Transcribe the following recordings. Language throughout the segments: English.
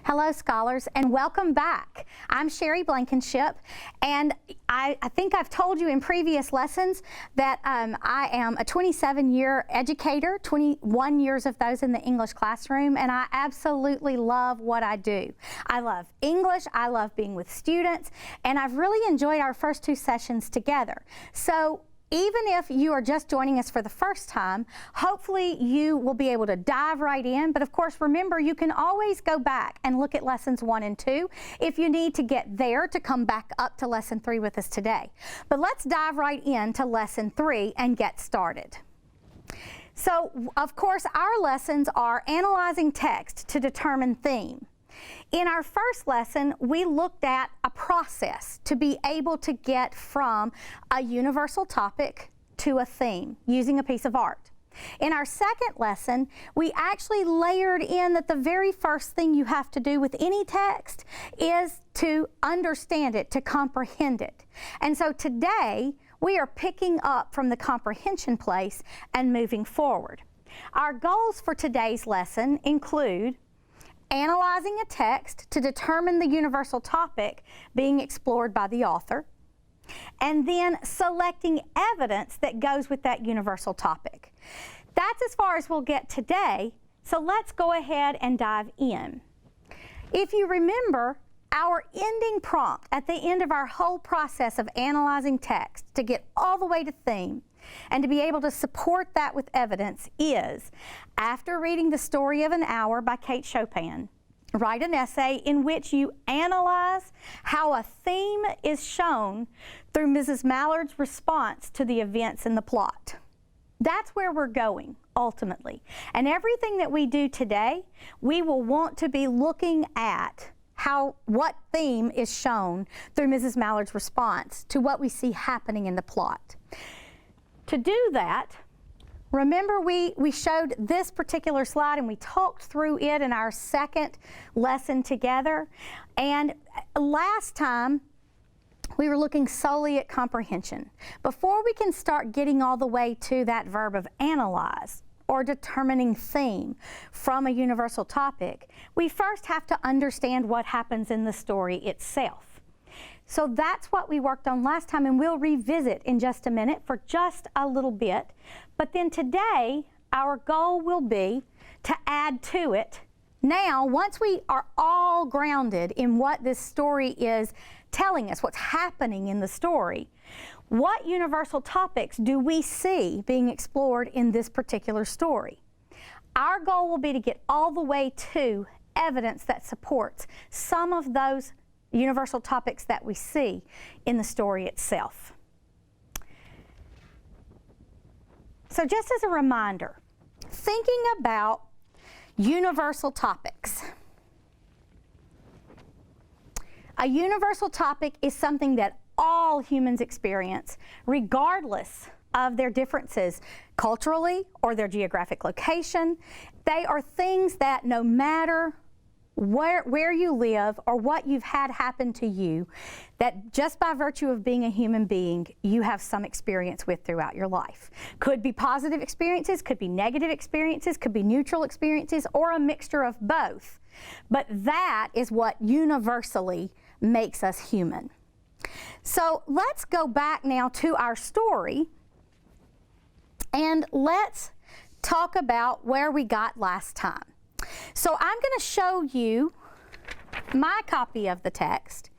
Hello, scholars, and welcome back. I'm Sherry Blankenship, and I think I've told you in previous lessons that I am a 27-year educator, 21 years of those in the English classroom, and I absolutely love what I do. I love English, I love being with students, and I've really enjoyed our first two sessions together. So even if you are just joining us for the first time, hopefully you will be able to dive right in. But of course, remember, you can always go back and look at lessons 1 and 2 if you need to get there to come back up to lesson 3 with us today. But let's dive right into lesson 3 and get started. So, of course, our lessons are analyzing text to determine theme. In our first lesson, we looked at a process to be able to get from a universal topic to a theme using a piece of art. In our second lesson, we actually layered in that the very first thing you have to do with any text is to understand it, to comprehend it. And so today, we are picking up from the comprehension place and moving forward. Our goals for today's lesson include analyzing a text to determine the universal topic being explored by the author, and then selecting evidence that goes with that universal topic. That's as far as we'll get today, so let's go ahead and dive in. If you remember, our ending prompt at the end of our whole process of analyzing text to get all the way to theme and to be able to support that with evidence is, after reading The Story of an Hour by Kate Chopin, write an essay in which you analyze how a theme is shown through Mrs. Mallard's response to the events in the plot. That's where we're going, ultimately. And everything that we do today, we will want to be looking at what theme is shown through Mrs. Mallard's response to what we see happening in the plot. To do that, remember we showed this particular slide and we talked through it in our second lesson together. And last time, we were looking solely at comprehension. Before we can start getting all the way to that verb of analyze or determining theme from a universal topic, we first have to understand what happens in the story itself. So that's what we worked on last time, and we'll revisit in just a minute for just a little bit. But then today, our goal will be to add to it. Now, once we are all grounded in what this story is telling us, what's happening in the story, what universal topics do we see being explored in this particular story? Our goal will be to get all the way to evidence that supports some of those universal topics that we see in the story itself. So just as a reminder, thinking about universal topics. A universal topic is something that all humans experience, regardless of their differences culturally or their geographic location. They are things that no matter where you live or what you've had happen to you, that just by virtue of being a human being, you have some experience with throughout your life. Could be positive experiences, could be negative experiences, could be neutral experiences, or a mixture of both. But that is what universally makes us human. So let's go back now to our story and let's talk about where we got last time. So I'm going to show you my copy of the text,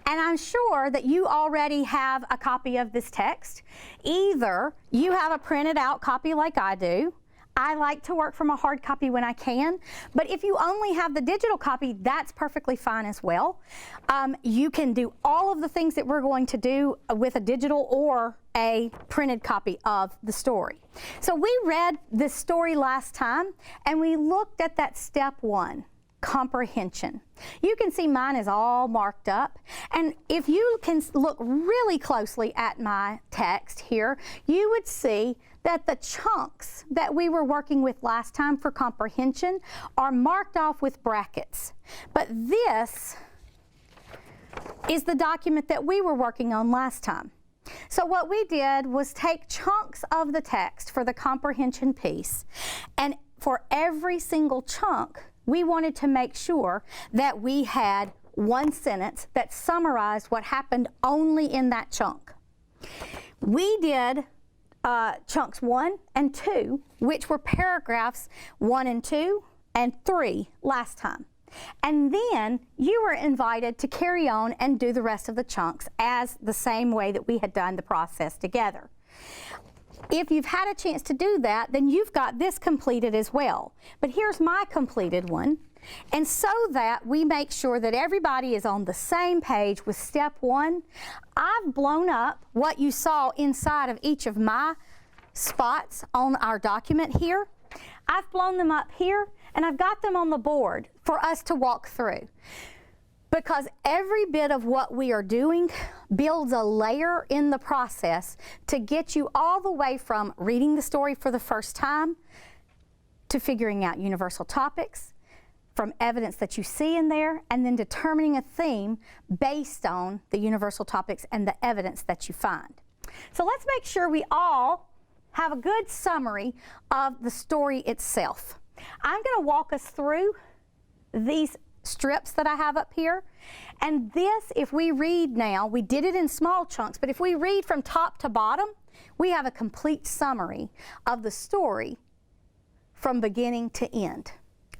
and I'm sure that you already have a copy of this text. Either you have a printed out copy like I do. I like to work from a hard copy when I can, but if you only have the digital copy, that's perfectly fine as well. You can do all of the things that we're going to do with a digital or a printed copy of the story. So we read this story last time, and we looked at that step 1, comprehension. You can see mine is all marked up, and if you can look really closely at my text here, you would see that the chunks that we were working with last time for comprehension are marked off with brackets. But this is the document that we were working on last time. So what we did was take chunks of the text for the comprehension piece, and for every single chunk, we wanted to make sure that we had one sentence that summarized what happened only in that chunk. We did chunks 1 and 2, which were paragraphs 1 and 2 and 3 last time. And then you were invited to carry on and do the rest of the chunks as the same way that we had done the process together. If you've had a chance to do that, then you've got this completed as well. But here's my completed one. And so that we make sure that everybody is on the same page with step 1, I've blown up what you saw inside of each of my spots on our document here. I've blown them up here, and I've got them on the board for us to walk through. Because every bit of what we are doing builds a layer in the process to get you all the way from reading the story for the first time to figuring out universal topics, from evidence that you see in there, and then determining a theme based on the universal topics and the evidence that you find. So let's make sure we all have a good summary of the story itself. I'm going to walk us through these strips that I have up here. And this, if we read now, we did it in small chunks, but if we read from top to bottom, we have a complete summary of the story from beginning to end.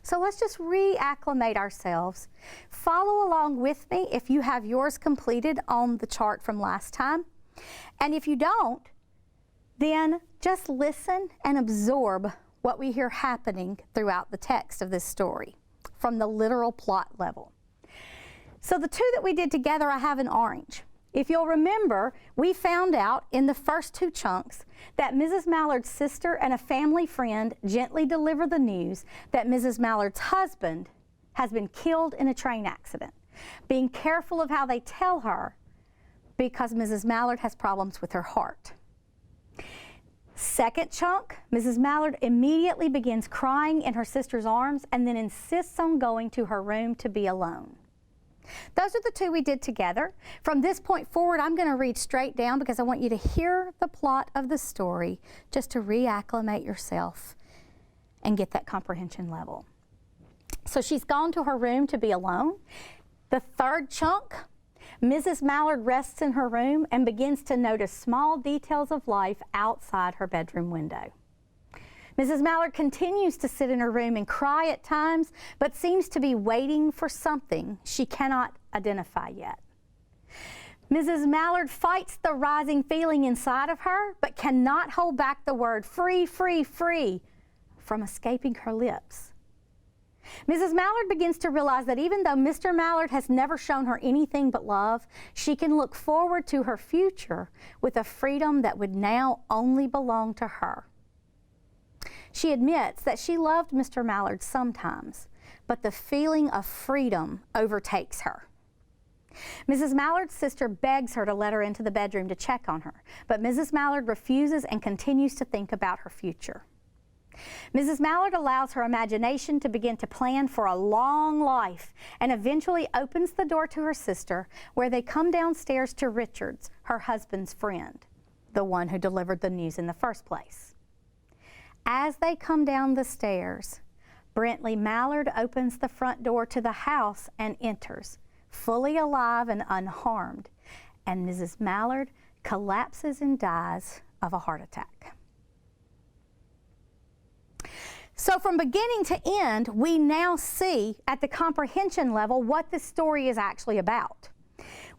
So let's just reacclimate ourselves. Follow along with me if you have yours completed on the chart from last time. And if you don't, then just listen and absorb what we hear happening throughout the text of this story from the literal plot level. So the two that we did together I have in orange. If you'll remember, we found out in the first two chunks that Mrs. Mallard's sister and a family friend gently deliver the news that Mrs. Mallard's husband has been killed in a train accident, being careful of how they tell her because Mrs. Mallard has problems with her heart. Second chunk, Mrs. Mallard immediately begins crying in her sister's arms and then insists on going to her room to be alone. Those are the two we did together. From this point forward, I'm going to read straight down because I want you to hear the plot of the story just to reacclimate yourself and get that comprehension level. So she's gone to her room to be alone. The third chunk, Mrs. Mallard rests in her room and begins to notice small details of life outside her bedroom window. Mrs. Mallard continues to sit in her room and cry at times, but seems to be waiting for something she cannot identify yet. Mrs. Mallard fights the rising feeling inside of her, but cannot hold back the word free, free, free from escaping her lips. Mrs. Mallard begins to realize that even though Mr. Mallard has never shown her anything but love, she can look forward to her future with a freedom that would now only belong to her. She admits that she loved Mr. Mallard sometimes, but the feeling of freedom overtakes her. Mrs. Mallard's sister begs her to let her into the bedroom to check on her, but Mrs. Mallard refuses and continues to think about her future. Mrs. Mallard allows her imagination to begin to plan for a long life and eventually opens the door to her sister, where they come downstairs to Richards, her husband's friend, the one who delivered the news in the first place. As they come down the stairs, Brentley Mallard opens the front door to the house and enters, fully alive and unharmed, and Mrs. Mallard collapses and dies of a heart attack. So from beginning to end, we now see at the comprehension level what this story is actually about.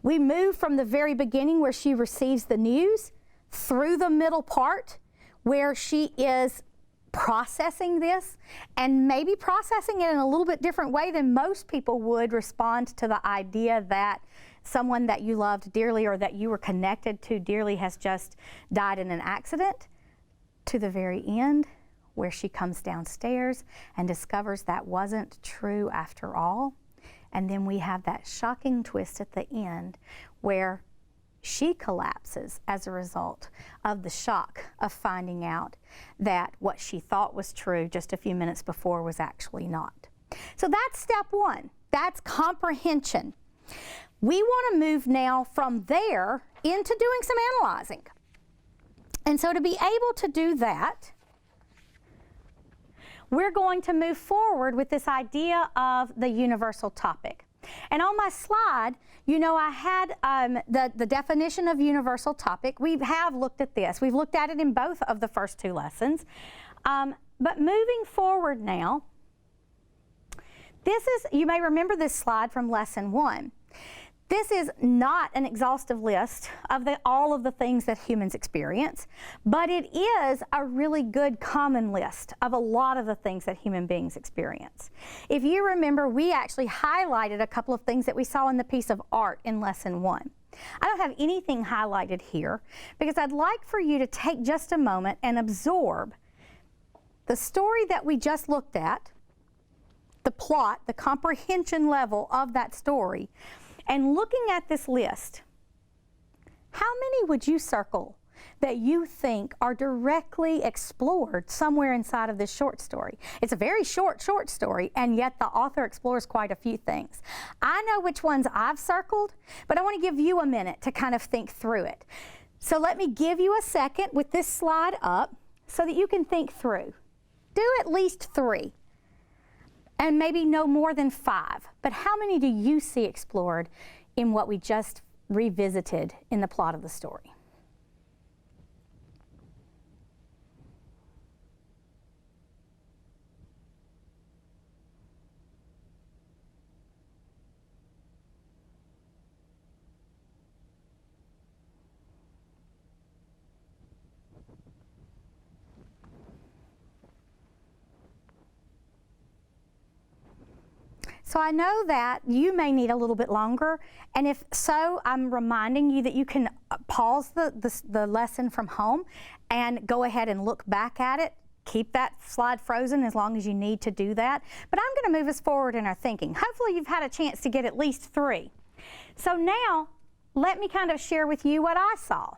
We move from the very beginning where she receives the news through the middle part where she is processing this, and maybe processing it in a little bit different way than most people would respond to the idea that someone that you loved dearly or that you were connected to dearly has just died in an accident, to the very end where she comes downstairs and discovers that wasn't true after all. And then we have that shocking twist at the end where she collapses as a result of the shock of finding out that what she thought was true just a few minutes before was actually not. So that's step one. That's comprehension. We want to move now from there into doing some analyzing. And so to be able to do that, we're going to move forward with this idea of the universal topic. And on my slide, you know, I had the definition of universal topic. We have looked at this. We've looked at it in both of the first two lessons. But moving forward now, you may remember this slide from lesson 1. This is not an exhaustive list of all of the things that humans experience, but it is a really good common list of a lot of the things that human beings experience. If you remember, we actually highlighted a couple of things that we saw in the piece of art in lesson 1. I don't have anything highlighted here because I'd like for you to take just a moment and absorb the story that we just looked at, the plot, the comprehension level of that story. And looking at this list, how many would you circle that you think are directly explored somewhere inside of this short story? It's a very short story, and yet the author explores quite a few things. I know which ones I've circled, but I want to give you a minute to kind of think through it. So let me give you a second with this slide up so that you can think through. Do at least 3. And maybe no more than 5. But how many do you see explored in what we just revisited in the plot of the story? So I know that you may need a little bit longer, and if so, I'm reminding you that you can pause the lesson from home and go ahead and look back at it. Keep that slide frozen as long as you need to do that. But I'm going to move us forward in our thinking. Hopefully you've had a chance to get at least 3. So now, let me kind of share with you what I saw.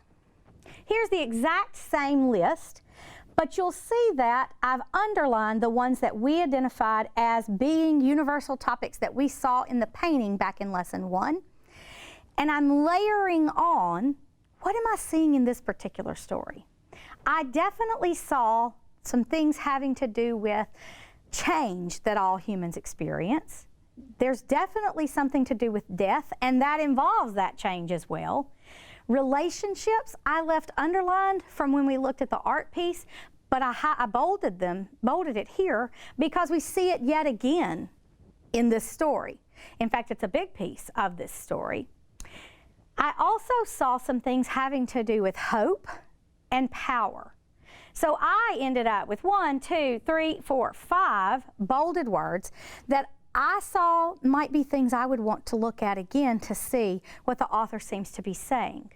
Here's the exact same list, but you'll see that I've underlined the ones that we identified as being universal topics that we saw in the painting back in lesson 1. And I'm layering on, what am I seeing in this particular story? I definitely saw some things having to do with change that all humans experience. There's definitely something to do with death, and that involves that change as well. Relationships, I left underlined from when we looked at the art piece, but I bolded it here because we see it yet again in this story. In fact, it's a big piece of this story. I also saw some things having to do with hope and power. So I ended up with 1, 2, 3, 4, 5 bolded words that I saw might be things I would want to look at again to see what the author seems to be saying.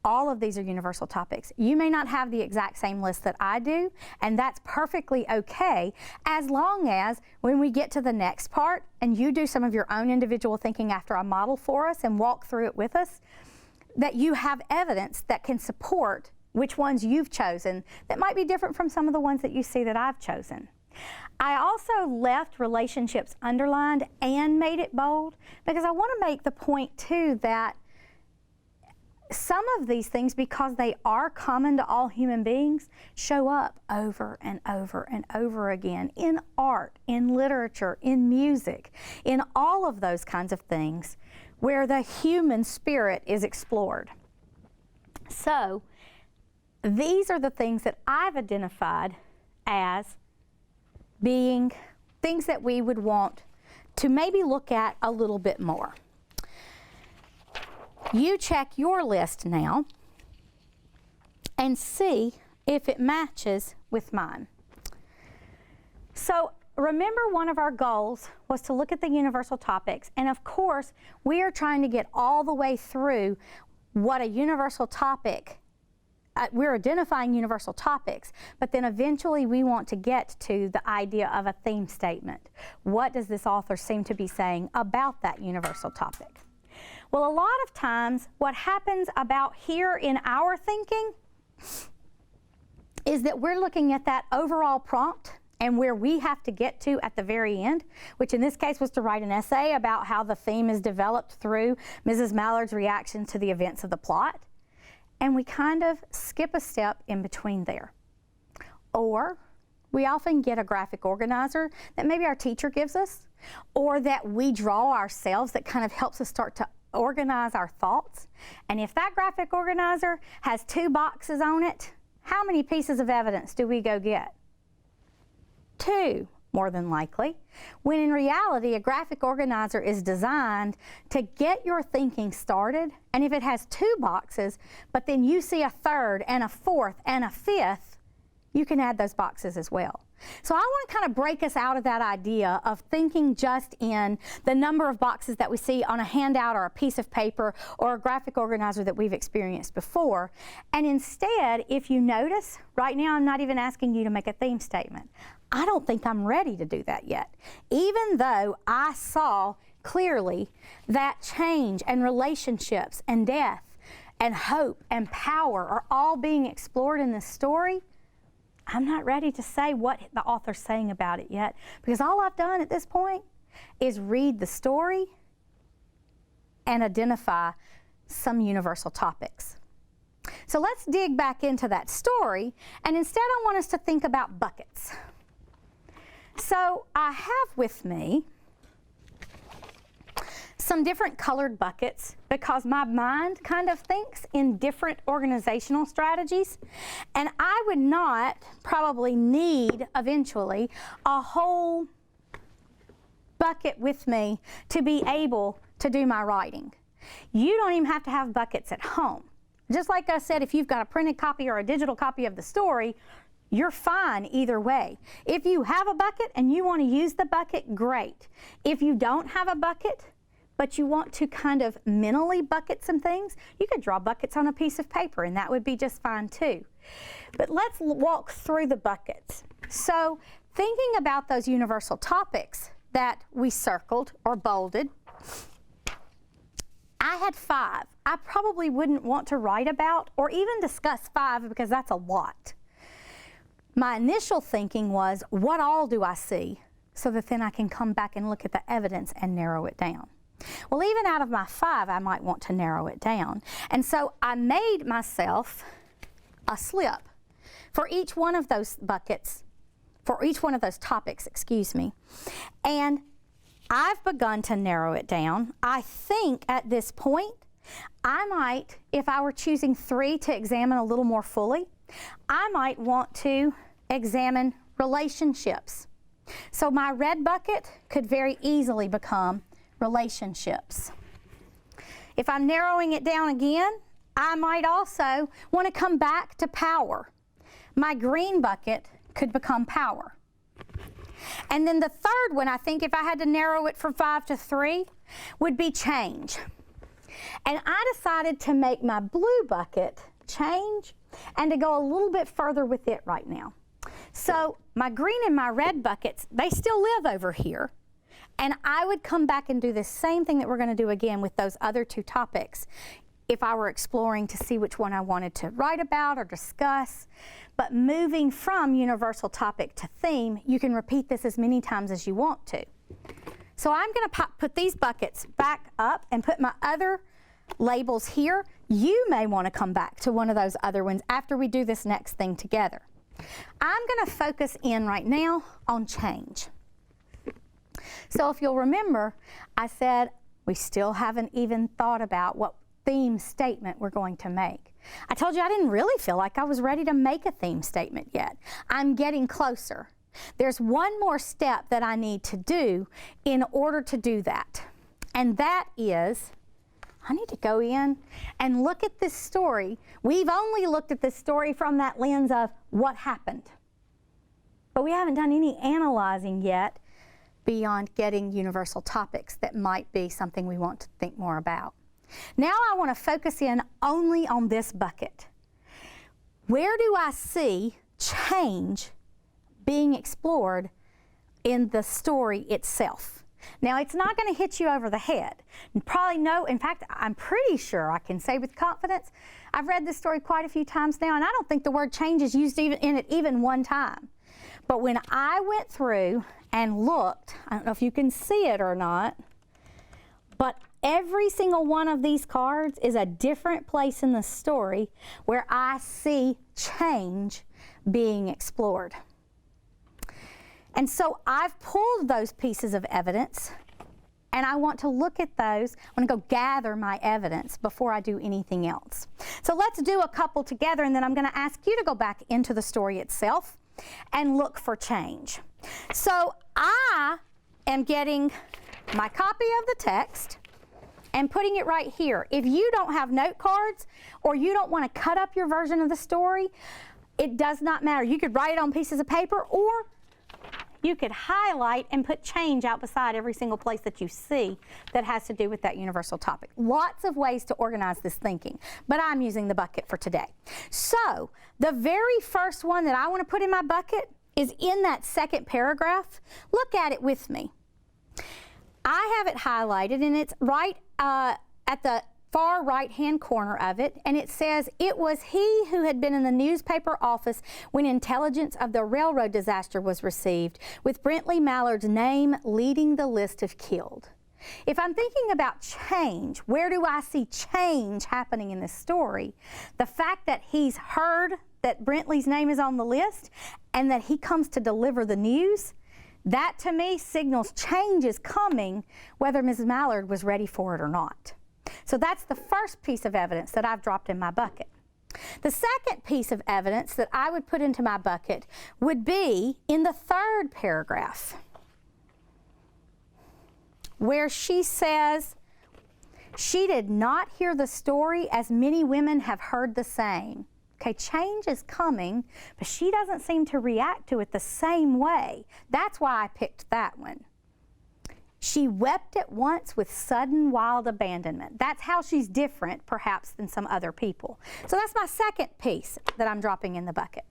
All of these are universal topics. You may not have the exact same list that I do, and that's perfectly okay, as long as when we get to the next part and you do some of your own individual thinking after I model for us and walk through it with us, that you have evidence that can support which ones you've chosen that might be different from some of the ones that you see that I've chosen. I also left relationships underlined and made it bold because I want to make the point too that some of these things, because they are common to all human beings, show up over and over and over again in art, in literature, in music, in all of those kinds of things where the human spirit is explored. So these are the things that I've identified as being things that we would want to maybe look at a little bit more. You check your list now and see if it matches with mine. So remember, one of our goals was to look at the universal topics, and of course we are trying to get all the way through what a universal topic we're identifying universal topics, but then eventually we want to get to the idea of a theme statement. What does this author seem to be saying about that universal topic? Well, a lot of times what happens about here in our thinking is that we're looking at that overall prompt and where we have to get to at the very end, which in this case was to write an essay about how the theme is developed through Mrs. Mallard's reaction to the events of the plot. And we kind of skip a step in between there. Or We often get a graphic organizer that maybe our teacher gives us, or that we draw ourselves that kind of helps us start to organize our thoughts. And if that graphic organizer has 2 boxes on it, how many pieces of evidence do we go get? 2, more than likely. When in reality, a graphic organizer is designed to get your thinking started, and if it has 2 boxes, but then you see a 3rd and a 4th and a 5th, you can add those boxes as well. So I want to kind of break us out of that idea of thinking just in the number of boxes that we see on a handout or a piece of paper or a graphic organizer that we've experienced before. And instead, if you notice, right now I'm not even asking you to make a theme statement. I don't think I'm ready to do that yet. Even though I saw clearly that change and relationships and death and hope and power are all being explored in this story, I'm not ready to say what the author's saying about it yet, because all I've done at this point is read the story and identify some universal topics. So let's dig back into that story, and instead I want us to think about buckets. So I have with me some different colored buckets because my mind kind of thinks in different organizational strategies, and I would not probably need eventually a whole bucket with me to be able to do my writing. You don't even have to have buckets at home. Just like I said, if you've got a printed copy or a digital copy of the story, you're fine either way. If you have a bucket and you want to use the bucket, great. If you don't have a bucket, but you want to kind of mentally bucket some things, you could draw buckets on a piece of paper, and that would be just fine too. But let's walk through the buckets. So thinking about those universal topics that we circled or bolded, I had 5. I probably wouldn't want to write about or even discuss 5 because that's a lot. My initial thinking was, what all do I see? So that then I can come back and look at the evidence and narrow it down. Well, even out of my 5, I might want to narrow it down. And so I made myself a slip for each one of those buckets, for each one of those topics, excuse me. And I've begun to narrow it down. I think at this point, I might, if I were choosing 3 to examine a little more fully, I might want to examine relationships. So my red bucket could very easily become relationships. If I'm narrowing it down again, I might also want to come back to power. My green bucket could become power. And then the third one, I think if I had to narrow it from 5 to 3, would be change. And I decided to make my blue bucket change and to go a little bit further with it right now. So my green and my red buckets, they still live over here. And I would come back and do the same thing that we're going to do again with those other 2 topics if I were exploring to see which one I wanted to write about or discuss. But moving from universal topic to theme, you can repeat this as many times as you want to. So I'm going to put these buckets back up and put my other labels here. You may want to come back to one of those other ones after we do this next thing together. I'm going to focus in right now on change. So if you'll remember, I said we still haven't even thought about what theme statement we're going to make. I told you I didn't really feel like I was ready to make a theme statement yet. I'm getting closer. There's one more step that I need to do in order to do that. And that is, I need to go in and look at this story. We've only looked at this story from that lens of what happened. But we haven't done any analyzing yet beyond getting universal topics that might be something we want to think more about. Now I want to focus in only on this bucket. Where do I see change being explored in the story itself? Now, it's not going to hit you over the head. You probably know, in fact, I'm pretty sure I can say with confidence, I've read this story quite a few times now, and I don't think the word change is used even one time. But when I went through and looked, I don't know if you can see it or not, but every single one of these cards is a different place in the story where I see change being explored. And so I've pulled those pieces of evidence, and I want to look at those. I want to go gather my evidence before I do anything else. So let's do a couple together, and then I'm going to ask you to go back into the story itself and look for change. So I am getting my copy of the text and putting it right here. If you don't have note cards or you don't want to cut up your version of the story, it does not matter. You could write it on pieces of paper, or you could highlight and put change out beside every single place that you see that has to do with that universal topic. Lots of ways to organize this thinking, but I'm using the bucket for today. So the very first one that I want to put in my bucket is in that second paragraph. Look at it with me. I have it highlighted, and it's right at the far right-hand corner of it, and it says, "It was he who had been in the newspaper office when intelligence of the railroad disaster was received, with Brentley Mallard's name leading the list of killed." If I'm thinking about change, where do I see change happening in this story? The fact that he's heard that Brentley's name is on the list and that he comes to deliver the news, that to me signals change is coming, whether Mrs. Mallard was ready for it or not. So that's the first piece of evidence that I've dropped in my bucket. The second piece of evidence that I would put into my bucket would be in the third paragraph, where she says, "She did not hear the story as many women have heard the same." Okay, change is coming, but she doesn't seem to react to it the same way. That's why I picked that one. She wept at once with sudden wild abandonment. That's how she's different, perhaps, than some other people. So that's my second piece that I'm dropping in the bucket.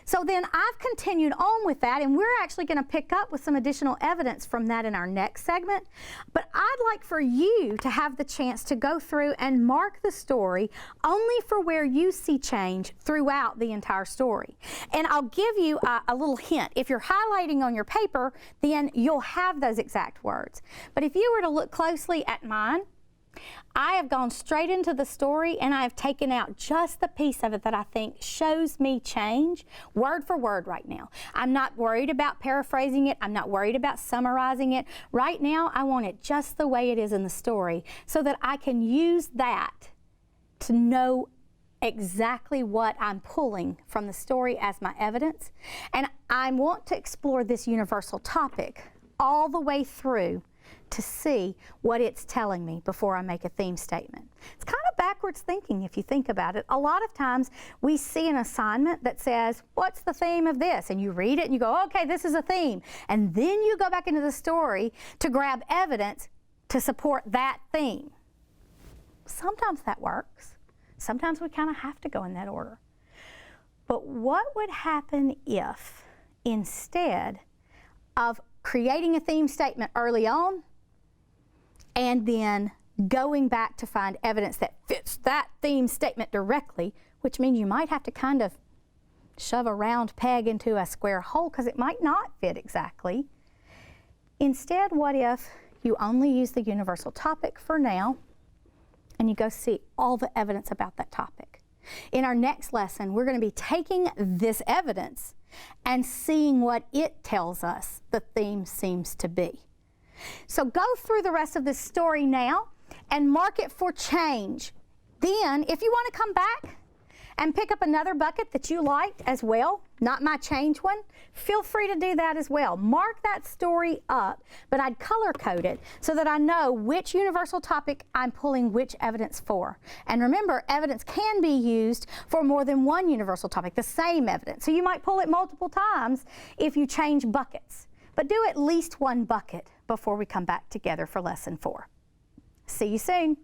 So then I've continued on with that, and we're actually going to pick up with some additional evidence from that in our next segment. But I'd like for you to have the chance to go through and mark the story only for where you see change throughout the entire story. And I'll give you a little hint. If you're highlighting on your paper, then you'll have those exact words. But if you were to look closely at mine, I have gone straight into the story, and I have taken out just the piece of it that I think shows me change, word for word right now. I'm not worried about paraphrasing it. I'm not worried about summarizing it. Right now, I want it just the way it is in the story so that I can use that to know exactly what I'm pulling from the story as my evidence. And I want to explore this universal topic all the way through to see what it's telling me before I make a theme statement. It's kind of backwards thinking if you think about it. A lot of times we see an assignment that says, "What's the theme of this?" And you read it and you go, "Okay, this is a theme." And then you go back into the story to grab evidence to support that theme. Sometimes that works. Sometimes we kind of have to go in that order. But what would happen if, instead of creating a theme statement early on and then going back to find evidence that fits that theme statement directly, which means you might have to kind of shove a round peg into a square hole because it might not fit exactly. Instead, what if you only use the universal topic for now and you go see all the evidence about that topic? In our next lesson, we're going to be taking this evidence and seeing what it tells us the theme seems to be. So go through the rest of this story now and mark it for change. Then, if you want to come back and pick up another bucket that you liked as well, not my change one, feel free to do that as well. Mark that story up, but I'd color code it so that I know which universal topic I'm pulling which evidence for. And remember, evidence can be used for more than one universal topic, the same evidence. So you might pull it multiple times if you change buckets. But do at least one bucket before we come back together for lesson 4. See you soon.